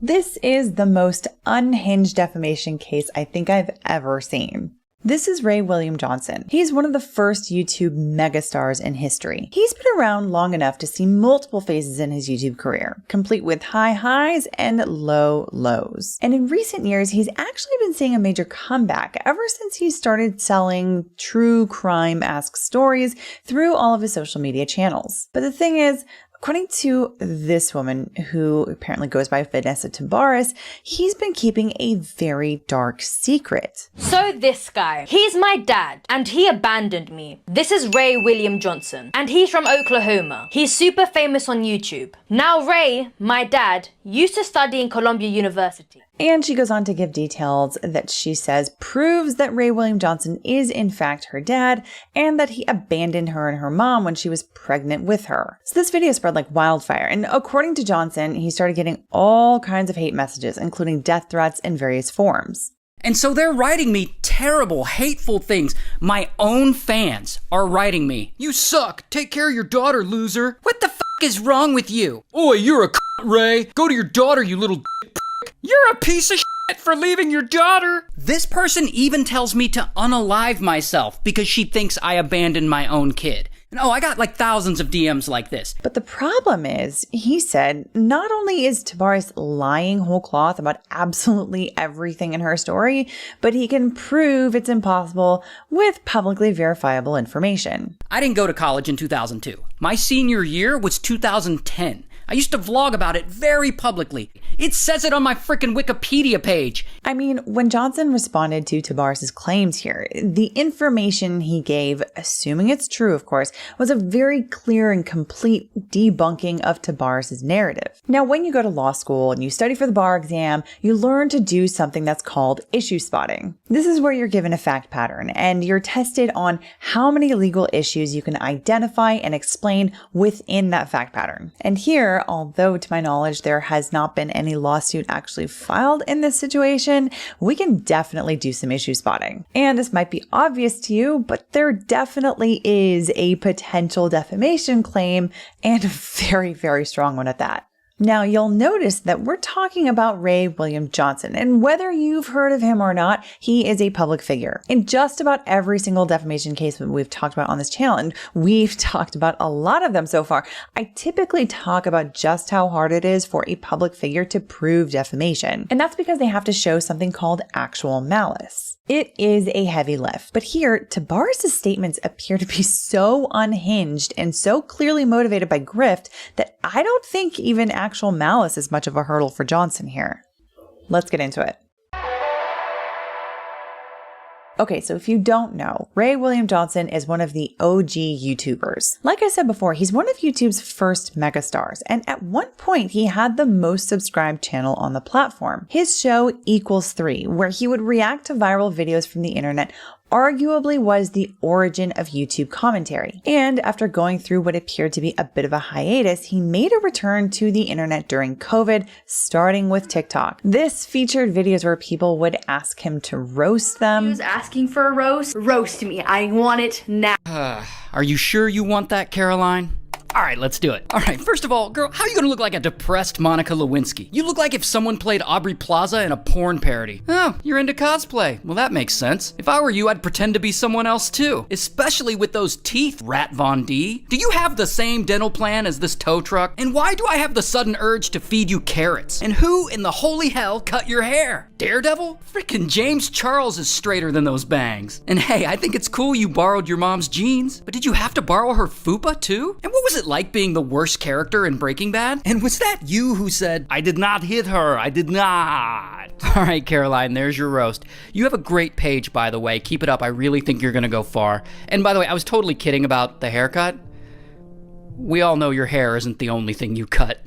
This is the most unhinged defamation case I think I've ever seen. This is Ray William Johnson. He's one of the first YouTube megastars in history. He's been around long enough to see multiple phases in his YouTube career, complete with high highs and low lows. And in recent years, he's actually been seeing a major comeback ever since he started selling true crime-esque stories through all of his social media channels. But the thing is, according to this woman, who apparently goes by Vanessa Tabares, he's been keeping a very dark secret. So this guy, he's my dad, and he abandoned me. This is Ray William Johnson, and he's from Oklahoma. He's super famous on YouTube. Now Ray, my dad, used to study in Columbia University. And she goes on to give details that she says proves that Ray William Johnson is in fact her dad and that he abandoned her and her mom when she was pregnant with her. So this video spread like wildfire, and according to Johnson, he started getting all kinds of hate messages, including death threats in various forms. And so they're writing me terrible, hateful things. My own fans are writing me, "You suck. Take care of your daughter, loser. What the f*** is wrong with you? Oi, you're a Ray. Go to your daughter, you little You're a piece of shit for leaving your daughter." This person even tells me to unalive myself because she thinks I abandoned my own kid. And I got like thousands of DMs like this. But the problem is, he said, not only is Tabares lying whole cloth about absolutely everything in her story, but he can prove it's impossible with publicly verifiable information. I didn't go to college in 2002. My senior year was 2010. I used to vlog about it very publicly. It says it on my frickin' Wikipedia page. I mean, when Johnson responded to Tabares' claims here, the information he gave, assuming it's true of course, was a very clear and complete debunking of Tabares' narrative. Now, when you go to law school and you study for the bar exam, you learn to do something that's called issue spotting. This is where you're given a fact pattern and you're tested on how many legal issues you can identify and explain within that fact pattern. And here, although to my knowledge there has not been any lawsuit actually filed in this situation, we can definitely do some issue spotting. And this might be obvious to you, but there definitely is a potential defamation claim, and a very, very strong one at that. Now, you'll notice that we're talking about Ray William Johnson, and whether you've heard of him or not, he is a public figure. In just about every single defamation case that we've talked about on this channel, and we've talked about a lot of them so far, I typically talk about just how hard it is for a public figure to prove defamation. And that's because they have to show something called actual malice. It is a heavy lift, but here, Tabares' statements appear to be so unhinged and so clearly motivated by grift that I don't think even actual malice is much of a hurdle for Johnson here. Let's get into it. Okay, so if you don't know, Ray William Johnson is one of the OG YouTubers. Like I said before, he's one of YouTube's first megastars, and at one point he had the most subscribed channel on the platform. His show Equals 3, where he would react to viral videos from the internet, arguably was the origin of YouTube commentary. And after going through what appeared to be a bit of a hiatus, he made a return to the internet during COVID, starting with TikTok. This featured videos where people would ask him to roast them. He was asking for a roast. Roast me. I want it now. Are you sure you want that, Caroline? All right, let's do it. All right, first of all, girl, how are you gonna look like a depressed Monica Lewinsky? You look like if someone played Aubrey Plaza in a porn parody. Oh, you're into cosplay. Well, that makes sense. If I were you, I'd pretend to be someone else too. Especially with those teeth, Rat Von D. Do you have the same dental plan as this tow truck? And why do I have the sudden urge to feed you carrots? And who in the holy hell cut your hair? Daredevil? Frickin' James Charles is straighter than those bangs. And hey, I think it's cool you borrowed your mom's jeans, but did you have to borrow her fupa too? And what was it like being the worst character in Breaking Bad? And was that you who said, "I did not hit her, I did not"? All right, Caroline, there's your roast. You have a great page, by the way. Keep it up. I really think you're gonna go far. And by the way, I was totally kidding about the haircut. We all know your hair isn't the only thing you cut.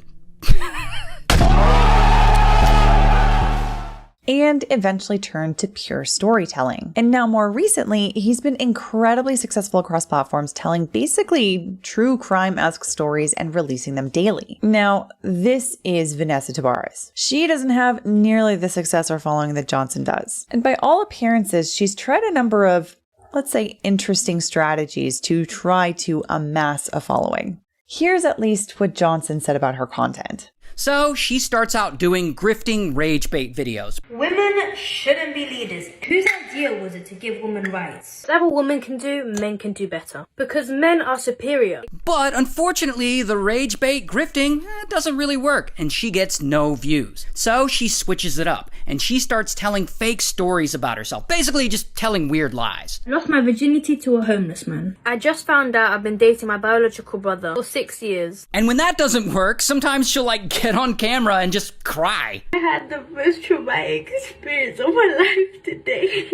And eventually turned to pure storytelling. And now more recently, he's been incredibly successful across platforms, telling basically true crime-esque stories and releasing them daily. Now, this is Vanessa Tabares. She doesn't have nearly the success or following that Johnson does. And by all appearances, she's tried a number of, let's say, interesting strategies to try to amass a following. Here's at least what Johnson said about her content. So she starts out doing grifting rage bait videos. Women shouldn't be leaders. Whose idea was it to give women rights? Whatever women can do, men can do better. Because men are superior. But unfortunately, the rage bait grifting doesn't really work, and she gets no views. So she switches it up, and she starts telling fake stories about herself. Basically just telling weird lies. I lost my virginity to a homeless man. I just found out I've been dating my biological brother for 6 years. And when that doesn't work, sometimes she'll get on camera and just cry. I had the most traumatic experience of my life today.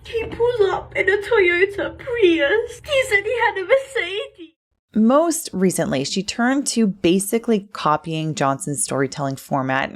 He pulls up in a Toyota Prius. He said he had a Mercedes. Most recently, she turned to basically copying Johnson's storytelling format.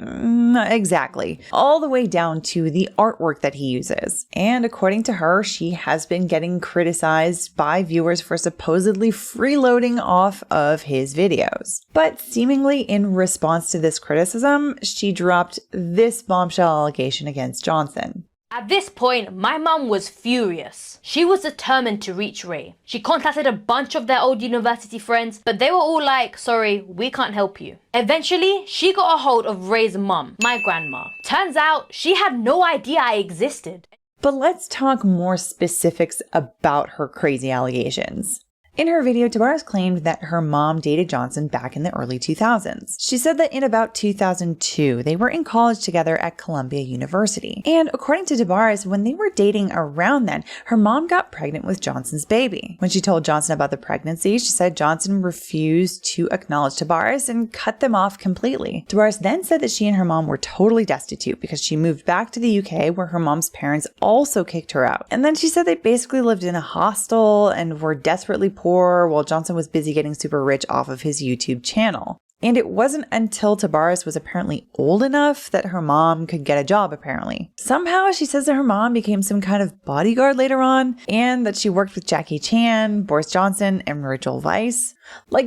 Exactly. All the way down to the artwork that he uses. And according to her, she has been getting criticized by viewers for supposedly freeloading off of his videos. But seemingly in response to this criticism, she dropped this bombshell allegation against Johnson. At this point, my mum was furious. She was determined to reach Ray. She contacted a bunch of their old university friends, but they were all like, sorry, we can't help you. Eventually, she got a hold of Ray's mum, my grandma. Turns out, she had no idea I existed. But let's talk more specifics about her crazy allegations. In her video, Tabares claimed that her mom dated Johnson back in the early 2000s. She said that in about 2002, they were in college together at Columbia University. And according to Tabares, when they were dating around then, her mom got pregnant with Johnson's baby. When she told Johnson about the pregnancy, she said Johnson refused to acknowledge Tabares and cut them off completely. Tabares then said that she and her mom were totally destitute because she moved back to the UK where her mom's parents also kicked her out. And then she said they basically lived in a hostel and were desperately poor while Johnson was busy getting super rich off of his YouTube channel. And it wasn't until Tabares was apparently old enough that her mom could get a job, apparently. Somehow she says that her mom became some kind of bodyguard later on, and that she worked with Jackie Chan, Boris Johnson, and Rachel Weisz.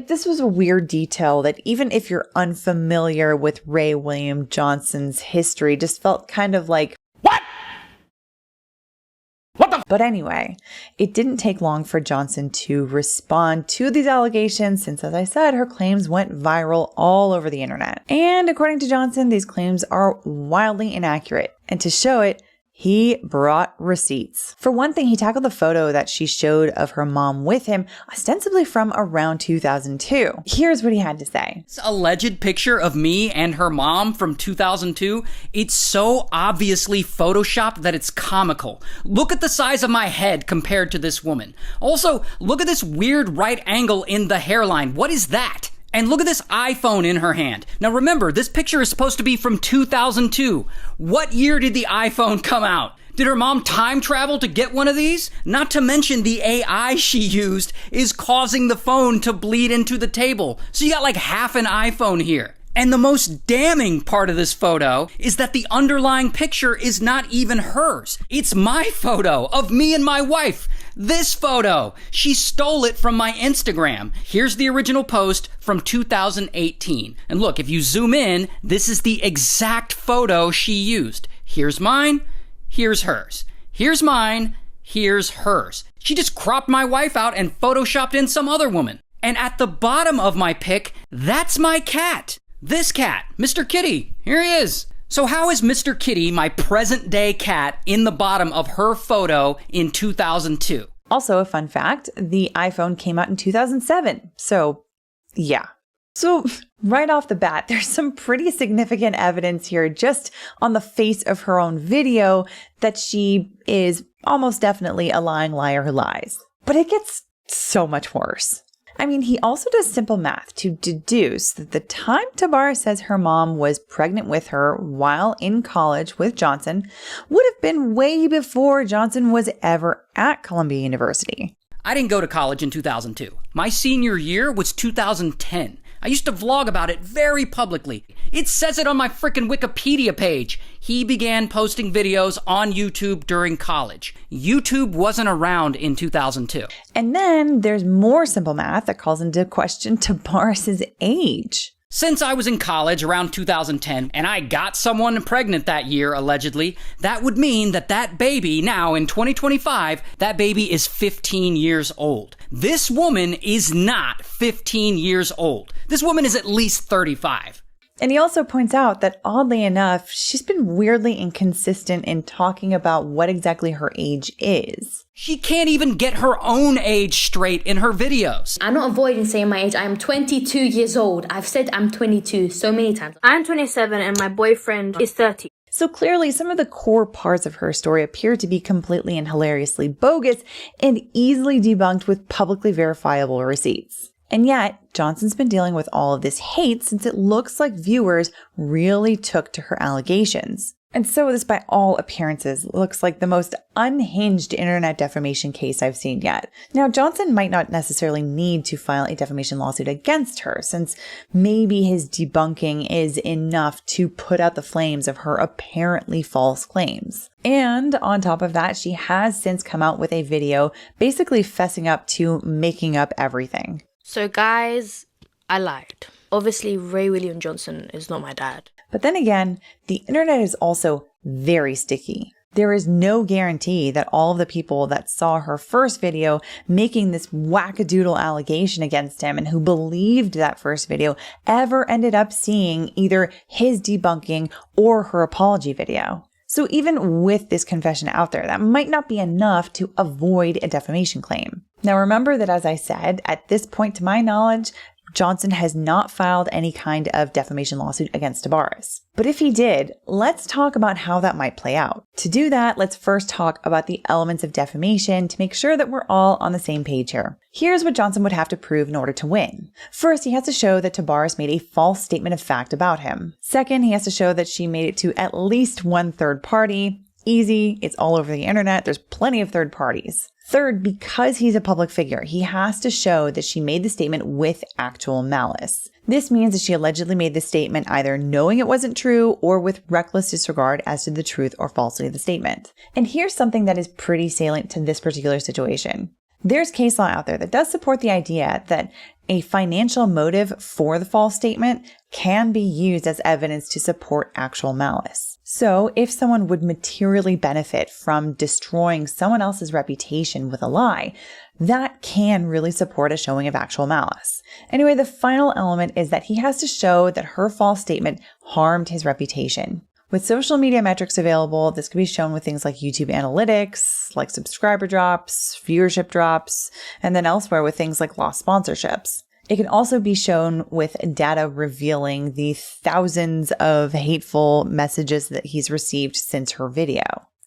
This was a weird detail that even if you're unfamiliar with Ray William Johnson's history, just felt kind of like, what? But anyway, it didn't take long for Johnson to respond to these allegations since, as I said, her claims went viral all over the internet. And according to Johnson, these claims are wildly inaccurate. And to show it, he brought receipts. For one thing, he tackled the photo that she showed of her mom with him, ostensibly from around 2002. Here's what he had to say. This alleged picture of me and her mom from 2002, it's so obviously photoshopped that it's comical. Look at the size of my head compared to this woman. Also, look at this weird right angle in the hairline. What is that? And look at this iPhone in her hand. Now remember, this picture is supposed to be from 2002. What year did the iPhone come out? Did her mom time travel to get one of these? Not to mention the AI she used is causing the phone to bleed into the table. So you got half an iPhone here. And the most damning part of this photo is that the underlying picture is not even hers. It's my photo of me and my wife. This photo. She stole it from my Instagram. Here's the original post from 2018. And look, if you zoom in, this is the exact photo she used. Here's mine. Here's hers. Here's mine. Here's hers. She just cropped my wife out and photoshopped in some other woman. And at the bottom of my pic, that's my cat. This cat, Mr. Kitty, here he is. So how is Mr. Kitty, my present day cat, in the bottom of her photo in 2002? Also, a fun fact, the iPhone came out in 2007. So, yeah. So, right off the bat, there's some pretty significant evidence here just on the face of her own video that she is almost definitely a lying liar who lies. But it gets so much worse. I mean, he also does simple math to deduce that the time Tabares says her mom was pregnant with her while in college with Johnson would have been way before Johnson was ever at Columbia University. I didn't go to college in 2002. My senior year was 2010. I used to vlog about it very publicly. It says it on my frickin' Wikipedia page. He began posting videos on YouTube during college. YouTube wasn't around in 2002. And then there's more simple math that calls into question Tabares' age. Since I was in college around 2010 and I got someone pregnant that year, allegedly, that would mean that that baby now in 2025, that baby is 15 years old. This woman is not 15 years old. This woman is at least 35. And he also points out that oddly enough, she's been weirdly inconsistent in talking about what exactly her age is. She can't even get her own age straight in her videos. I'm not avoiding saying my age. I am 22 years old. I've said I'm 22 so many times. I'm 27 and my boyfriend is 30. So clearly, some of the core parts of her story appear to be completely and hilariously bogus and easily debunked with publicly verifiable receipts. And yet, Johnson's been dealing with all of this hate since it looks like viewers really took to her allegations. And so this, by all appearances, looks like the most unhinged internet defamation case I've seen yet. Now, Johnson might not necessarily need to file a defamation lawsuit against her, since maybe his debunking is enough to put out the flames of her apparently false claims. And on top of that, she has since come out with a video basically fessing up to making up everything. So guys, I lied. Obviously, Ray William Johnson is not my dad. But then again, the internet is also very sticky. There is no guarantee that all of the people that saw her first video making this wackadoodle allegation against him and who believed that first video ever ended up seeing either his debunking or her apology video. So even with this confession out there, that might not be enough to avoid a defamation claim. Now remember that, as I said, at this point to my knowledge, Johnson has not filed any kind of defamation lawsuit against Tabares. But if he did, let's talk about how that might play out. To do that, let's first talk about the elements of defamation to make sure that we're all on the same page here. Here's what Johnson would have to prove in order to win. First, he has to show that Tabares made a false statement of fact about him. Second, he has to show that she made it to at least one third party. Easy, it's all over the internet, there's plenty of third parties. Third, because he's a public figure, he has to show that she made the statement with actual malice. This means that she allegedly made the statement either knowing it wasn't true or with reckless disregard as to the truth or falsity of the statement. And here's something that is pretty salient to this particular situation. There's case law out there that does support the idea that a financial motive for the false statement can be used as evidence to support actual malice. So if someone would materially benefit from destroying someone else's reputation with a lie, that can really support a showing of actual malice. Anyway, the final element is that he has to show that her false statement harmed his reputation. With social media metrics available, this can be shown with things like YouTube analytics, like subscriber drops, viewership drops, and then elsewhere with things like lost sponsorships. It can also be shown with data revealing the thousands of hateful messages that he's received since her video.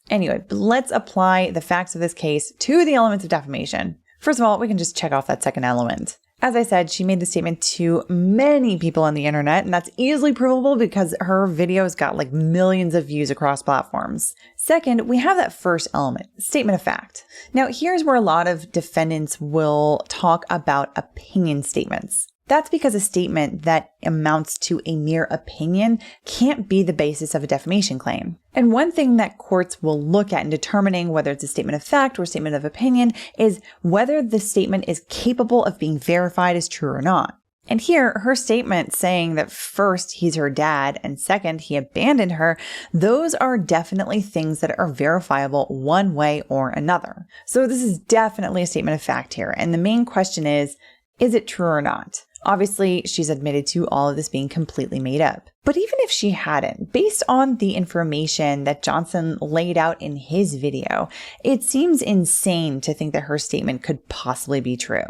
Anyway, let's apply the facts of this case to the elements of defamation. First of all, we can just check off that second element. As I said, she made the statement to many people on the internet, and that's easily provable because her videos got like millions of views across platforms. Second, we have that first element, statement of fact. Now, here's where a lot of defendants will talk about opinion statements. That's because a statement that amounts to a mere opinion can't be the basis of a defamation claim. And one thing that courts will look at in determining whether it's a statement of fact or a statement of opinion is whether the statement is capable of being verified as true or not. And here, her statement saying that first, he's her dad, and second, he abandoned her, those are definitely things that are verifiable one way or another. So this is definitely a statement of fact here. And the main question is it true or not? Obviously, she's admitted to all of this being completely made up. But even if she hadn't, based on the information that Johnson laid out in his video, it seems insane to think that her statement could possibly be true.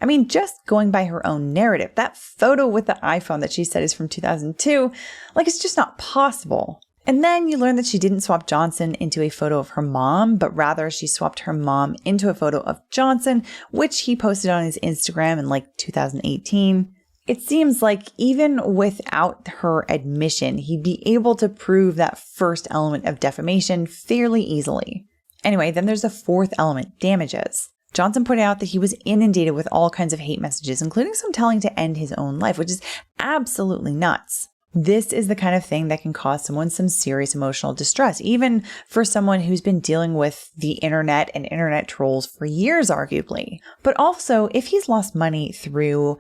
I mean, just going by her own narrative, that photo with the iPhone that she said is from 2002, it's just not possible. And then you learn that she didn't swap Johnson into a photo of her mom, but rather she swapped her mom into a photo of Johnson, which he posted on his Instagram in 2018. It seems like even without her admission, he'd be able to prove that first element of defamation fairly easily. Anyway, then there's the fourth element, damages. Johnson pointed out that he was inundated with all kinds of hate messages, including some telling to end his own life, which is absolutely nuts. This is the kind of thing that can cause someone some serious emotional distress, even for someone who's been dealing with the internet and internet trolls for years, arguably. But also, if he's lost money through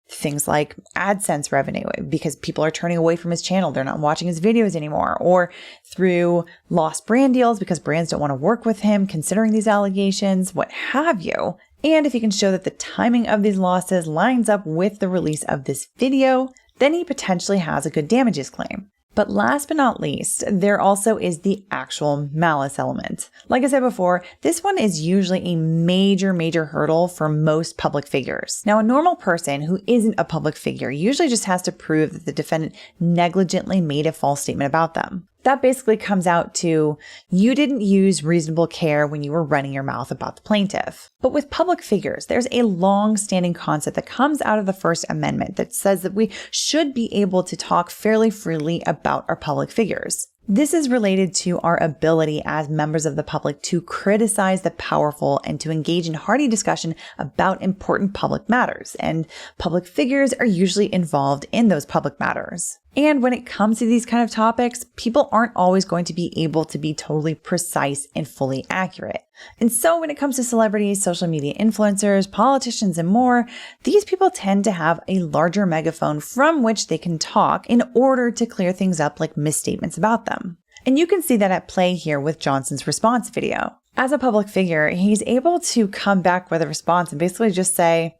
things like AdSense revenue, because people are turning away from his channel, they're not watching his videos anymore, or through lost brand deals because brands don't want to work with him, considering these allegations, what have you. And if he can show that the timing of these losses lines up with the release of this video, then he potentially has a good damages claim. But last but not least, there also is the actual malice element. Like I said before, this one is usually a major hurdle for most public figures. Now, a normal person who isn't a public figure usually just has to prove that the defendant negligently made a false statement about them. That basically comes out to, you didn't use reasonable care when you were running your mouth about the plaintiff. But with public figures, there's a long-standing concept that comes out of the First Amendment that says that we should be able to talk fairly freely about our public figures. This is related to our ability as members of the public to criticize the powerful and to engage in hearty discussion about important public matters, and public figures are usually involved in those public matters. And when it comes to these kind of topics, people aren't always going to be able to be totally precise and fully accurate. And so when it comes to celebrities, social media influencers, politicians, and more, these people tend to have a larger megaphone from which they can talk in order to clear things up like misstatements about them. And you can see that at play here with Johnson's response video. As a public figure, he's able to come back with a response and basically just say,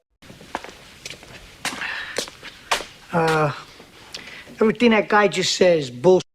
everything that guy just says, bullshit.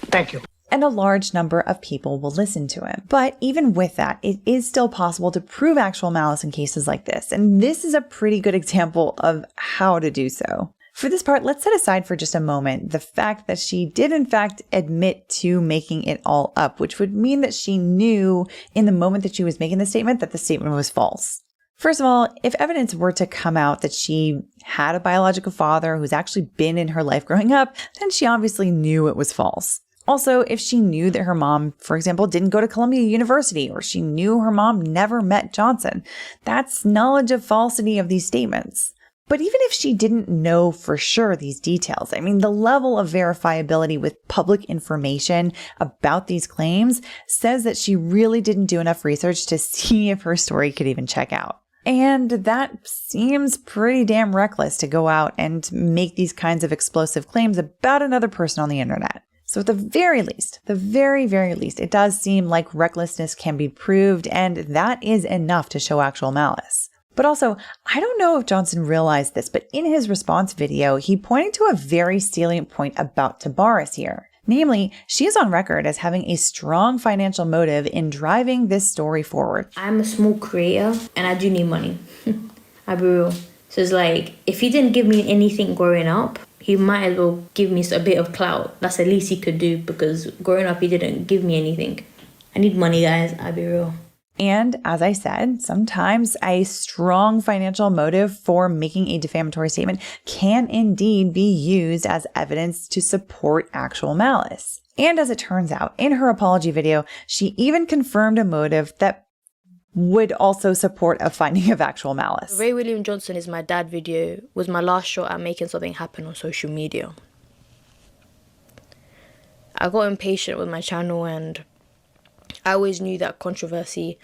Thank you. And a large number of people will listen to him. But even with that, it is still possible to prove actual malice in cases like this. And this is a pretty good example of how to do so. For this part, let's set aside for just a moment the fact that she did in fact admit to making it all up, which would mean that she knew in the moment that she was making the statement that the statement was false. First of all, if evidence were to come out that she had a biological father who's actually been in her life growing up, then she obviously knew it was false. Also, if she knew that her mom, for example, didn't go to Columbia University, or she knew her mom never met Johnson, that's knowledge of falsity of these statements. But even if she didn't know for sure these details, I mean, the level of verifiability with public information about these claims says that she really didn't do enough research to see if her story could even check out. And that seems pretty damn reckless to go out and make these kinds of explosive claims about another person on the internet. So at the very least, it does seem like recklessness can be proved, and that is enough to show actual malice. But also, I don't know if Johnson realized this, but in his response video, he pointed to a very salient point about Tabares here. Namely, she is on record as having a strong financial motive in driving this story forward. I'm a small creator and I do need money. I'll be real. So it's like, if he didn't give me anything growing up, he might as well give me a bit of clout. That's the least he could do, because growing up he didn't give me anything. I need money, guys. I'll be real. And as I said, sometimes a strong financial motive for making a defamatory statement can indeed be used as evidence to support actual malice. And as it turns out, in her apology video, she even confirmed a motive that would also support a finding of actual malice. Ray William Johnson is my dad video was my last shot at making something happen on social media. I got impatient with my channel, and I always knew that controversy,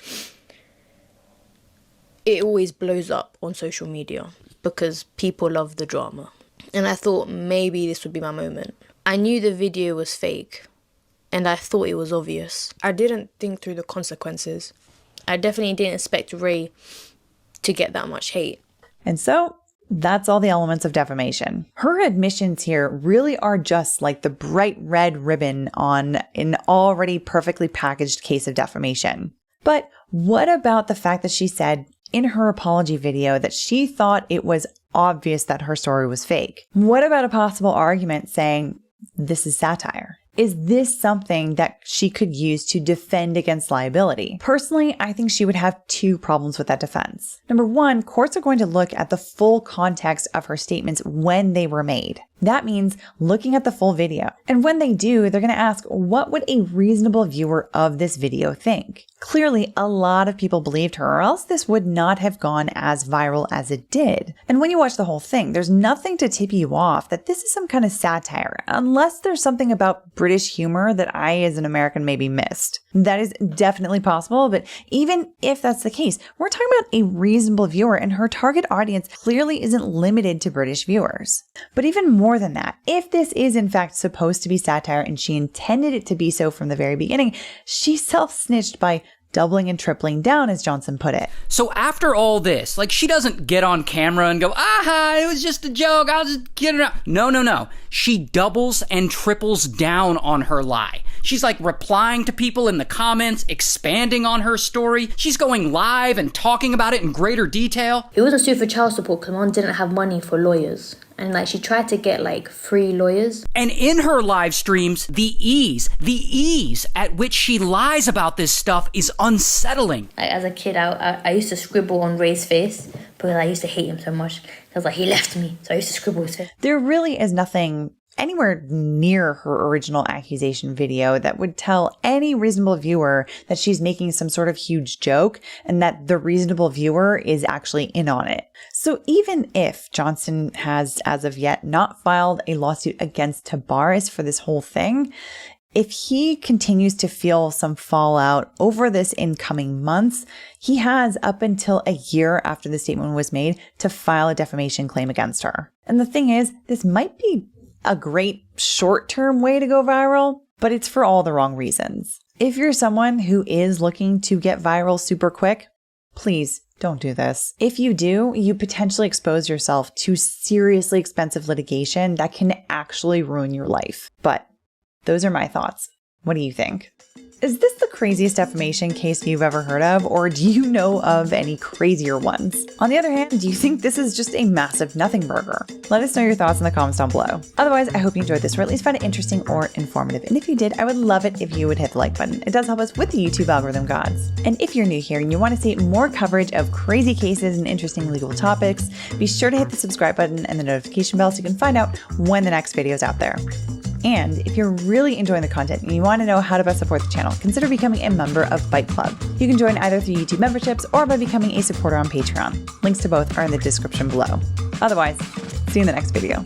it always blows up on social media because people love the drama. And I thought maybe this would be my moment. I knew the video was fake and I thought it was obvious. I didn't think through the consequences. I definitely didn't expect Ray to get that much hate. And so that's all the elements of defamation. Her admissions here really are just like the bright red ribbon on an already perfectly packaged case of defamation. But what about the fact that she said in her apology video that she thought it was obvious that her story was fake? What about a possible argument saying this is satire? Is this something that she could use to defend against liability? Personally, I think she would have two problems with that defense. Number one, courts are going to look at the full context of her statements when they were made. That means looking at the full video. And when they do, they're going to ask, what would a reasonable viewer of this video think? Clearly, a lot of people believed her, or else this would not have gone as viral as it did. And when you watch the whole thing, there's nothing to tip you off that this is some kind of satire, unless there's something about British humor that I, as an American, maybe missed. That is definitely possible, but even if that's the case, we're talking about a reasonable viewer, and her target audience clearly isn't limited to British viewers. But even more than that, if this is in fact supposed to be satire and she intended it to be so from the very beginning, she self-snitched by doubling and tripling down, as Johnson put it. So after all this, like, she doesn't get on camera and go, aha, it was just a joke, I'll just get it out. No. She doubles and triples down on her lie. She's like replying to people in the comments, expanding on her story. She's going live and talking about it in greater detail. He wasn't sued for child support because mom didn't have money for lawyers. And like she tried to get like free lawyers. And in her live streams, the ease at which she lies about this stuff is unsettling. Like as a kid, I used to scribble on Ray's face because I used to hate him so much. I was like, he left me, so I used to scribble his face. There really is nothing anywhere near her original accusation video that would tell any reasonable viewer that she's making some sort of huge joke and that the reasonable viewer is actually in on it. So even if Johnson has, as of yet, not filed a lawsuit against Tabares for this whole thing, if he continues to feel some fallout over this in coming months, he has up until a year after the statement was made to file a defamation claim against her. And the thing is, this might be a great short-term way to go viral, but it's for all the wrong reasons. If you're someone who is looking to get viral super quick, please don't do this. If you do, you potentially expose yourself to seriously expensive litigation that can actually ruin your life. But those are my thoughts. What do you think? Is this the craziest defamation case you've ever heard of, or do you know of any crazier ones? On the other hand, do you think this is just a massive nothing burger? Let us know your thoughts in the comments down below. Otherwise, I hope you enjoyed this or at least found it interesting or informative. And if you did, I would love it if you would hit the like button. It does help us with the YouTube algorithm gods. And if you're new here and you want to see more coverage of crazy cases and interesting legal topics, be sure to hit the subscribe button and the notification bell so you can find out when the next video is out there. And if you're really enjoying the content and you want to know how to best support the channel, consider becoming a member of Byte Club. You can join either through YouTube memberships or by becoming a supporter on Patreon. Links to both are in the description below. Otherwise, see you in the next video.